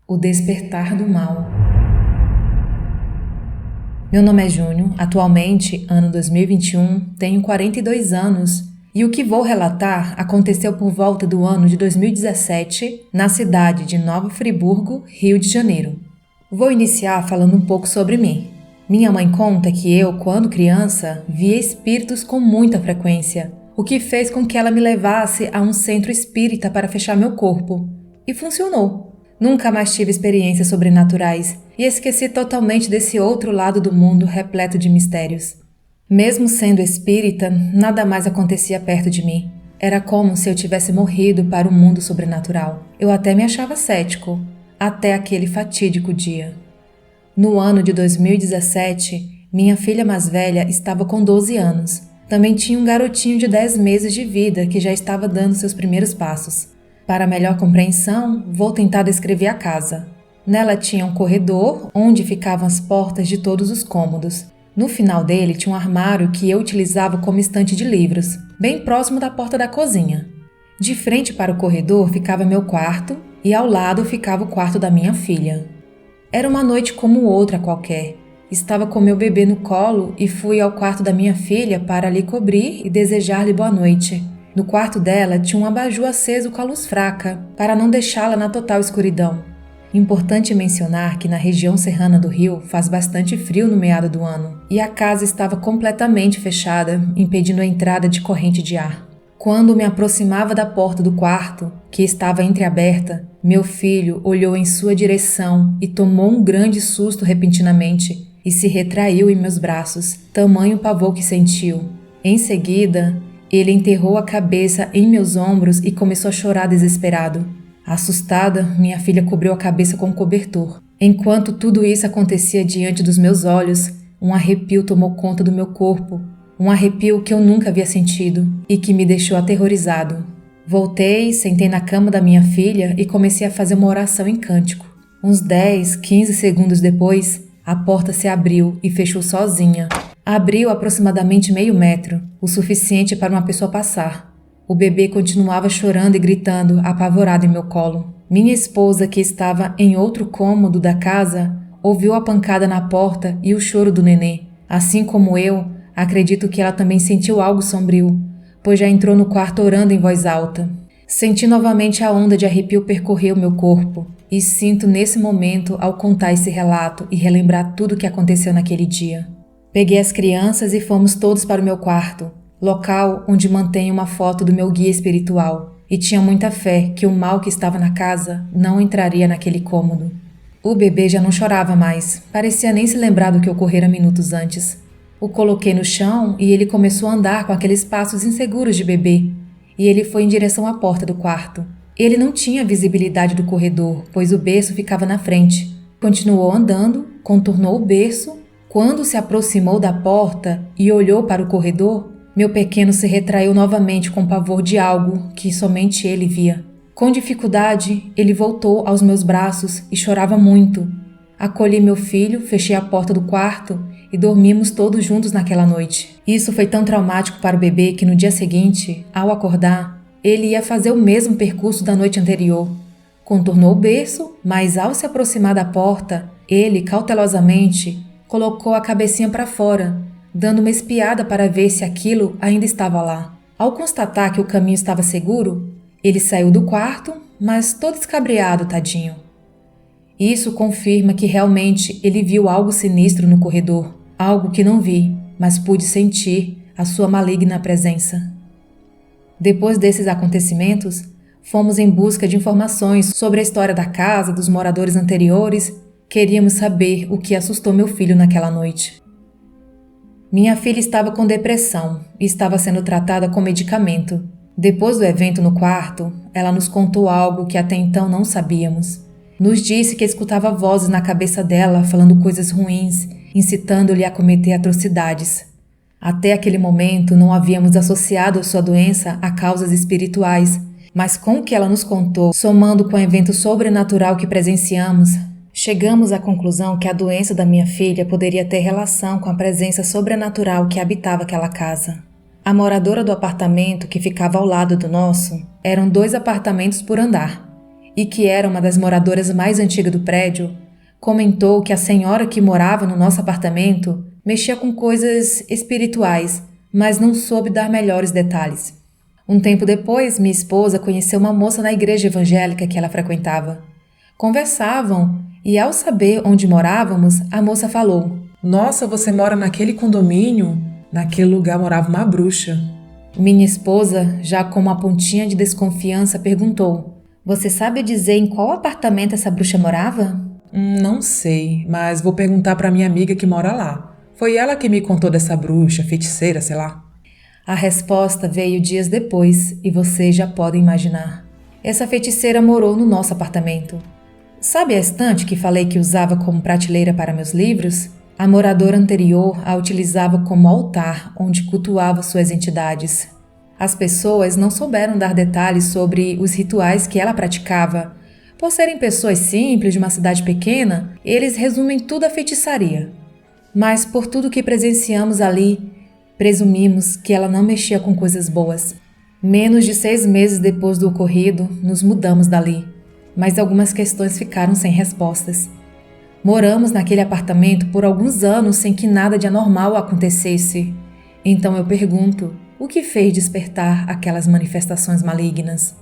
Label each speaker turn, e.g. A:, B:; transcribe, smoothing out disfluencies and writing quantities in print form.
A: O despertar do mal. Meu nome é Júnior, atualmente, ano 2021, tenho 42 anos e o que vou relatar aconteceu por volta do ano de 2017 na cidade de Nova Friburgo, Rio de Janeiro. Vou iniciar falando um pouco sobre mim. Minha mãe conta que eu, quando criança, via espíritos com muita frequência, o que fez com que ela me levasse a um centro espírita para fechar meu corpo. E funcionou. Nunca mais tive experiências sobrenaturais e esqueci totalmente desse outro lado do mundo repleto de mistérios. Mesmo sendo espírita, nada mais acontecia perto de mim. Era como se eu tivesse morrido para o mundo sobrenatural. Eu até me achava cético, até aquele fatídico dia. No ano de 2017, minha filha mais velha estava com 12 anos. Também tinha um garotinho de 10 meses de vida que já estava dando seus primeiros passos. Para melhor compreensão, vou tentar descrever a casa. Nela tinha um corredor, onde ficavam as portas de todos os cômodos. No final dele tinha um armário que eu utilizava como estante de livros, bem próximo da porta da cozinha. De frente para o corredor ficava meu quarto e ao lado ficava o quarto da minha filha. Era uma noite como outra qualquer. Estava com meu bebê no colo e fui ao quarto da minha filha para lhe cobrir e desejar-lhe boa noite. No quarto dela tinha um abajur aceso com a luz fraca, para não deixá-la na total escuridão. Importante mencionar que na região serrana do Rio faz bastante frio no meado do ano, e a casa estava completamente fechada, impedindo a entrada de corrente de ar. Quando me aproximava da porta do quarto, que estava entreaberta, meu filho olhou em sua direção e tomou um grande susto repentinamente e se retraiu em meus braços, tamanho pavor que sentiu. Em seguida, ele enterrou a cabeça em meus ombros e começou a chorar desesperado. Assustada, minha filha cobriu a cabeça com um cobertor. Enquanto tudo isso acontecia diante dos meus olhos, um arrepio tomou conta do meu corpo, um arrepio que eu nunca havia sentido e que me deixou aterrorizado. Voltei, sentei na cama da minha filha e comecei a fazer uma oração em cântico. Uns 10, 15 segundos depois, a porta se abriu e fechou sozinha. Abriu aproximadamente meio metro, o suficiente para uma pessoa passar. O bebê continuava chorando e gritando, apavorado em meu colo. Minha esposa, que estava em outro cômodo da casa, ouviu a pancada na porta e o choro do nenê. Assim como eu, acredito que ela também sentiu algo sombrio, pois já entrou no quarto orando em voz alta. Senti novamente a onda de arrepio percorrer o meu corpo e sinto nesse momento ao contar esse relato e relembrar tudo o que aconteceu naquele dia. Peguei as crianças e fomos todos para o meu quarto, local onde mantenho uma foto do meu guia espiritual, e tinha muita fé que o mal que estava na casa não entraria naquele cômodo. O bebê já não chorava mais, parecia nem se lembrar do que ocorrera minutos antes. O coloquei no chão e ele começou a andar com aqueles passos inseguros de bebê, e ele foi em direção à porta do quarto. Ele não tinha visibilidade do corredor, pois o berço ficava na frente. Continuou andando, contornou o berço. Quando se aproximou da porta e olhou para o corredor, meu pequeno se retraiu novamente com pavor de algo que somente ele via. Com dificuldade, ele voltou aos meus braços e chorava muito. Acolhi meu filho, fechei a porta do quarto e dormimos todos juntos naquela noite. Isso foi tão traumático para o bebê que no dia seguinte, ao acordar, ele ia fazer o mesmo percurso da noite anterior. Contornou o berço, mas ao se aproximar da porta, ele, cautelosamente, colocou a cabecinha para fora, dando uma espiada para ver se aquilo ainda estava lá. Ao constatar que o caminho estava seguro, ele saiu do quarto, mas todo escabreado, tadinho. Isso confirma que realmente ele viu algo sinistro no corredor, algo que não vi, mas pude sentir a sua maligna presença. Depois desses acontecimentos, fomos em busca de informações sobre a história da casa, dos moradores anteriores. Queríamos saber o que assustou meu filho naquela noite. Minha filha estava com depressão e estava sendo tratada com medicamento. Depois do evento no quarto, ela nos contou algo que até então não sabíamos. Nos disse que escutava vozes na cabeça dela falando coisas ruins, incitando-lhe a cometer atrocidades. Até aquele momento não havíamos associado a sua doença a causas espirituais, mas com o que ela nos contou, somando com o evento sobrenatural que presenciamos, chegamos à conclusão que a doença da minha filha poderia ter relação com a presença sobrenatural que habitava aquela casa. A moradora do apartamento que ficava ao lado do nosso eram 2 apartamentos por andar. e que era uma das moradoras mais antigas do prédio, comentou que a senhora que morava no nosso apartamento mexia com coisas espirituais, mas não soube dar melhores detalhes. Um tempo depois, minha esposa conheceu uma moça na igreja evangélica que ela frequentava. Conversavam e, ao saber onde morávamos, a moça falou:
B: Nossa, você mora naquele condomínio? Naquele lugar morava uma bruxa.
A: Minha esposa, já com uma pontinha de desconfiança, perguntou: Você sabe dizer em qual apartamento essa bruxa morava?
B: Não sei, mas vou perguntar para minha amiga que mora lá. Foi ela que me contou dessa bruxa, feiticeira, sei lá.
A: A resposta veio dias depois e vocês já podem imaginar. Essa feiticeira morou no nosso apartamento. Sabe a estante que falei que usava como prateleira para meus livros? A moradora anterior a utilizava como altar onde cultuava suas entidades. As pessoas não souberam dar detalhes sobre os rituais que ela praticava. Por serem pessoas simples de uma cidade pequena, eles resumem tudo à feitiçaria. Mas por tudo que presenciamos ali, presumimos que ela não mexia com coisas boas. Menos de 6 meses depois do ocorrido, nos mudamos dali, mas algumas questões ficaram sem respostas. Moramos naquele apartamento por alguns anos sem que nada de anormal acontecesse. Então eu pergunto, o que fez despertar aquelas manifestações malignas?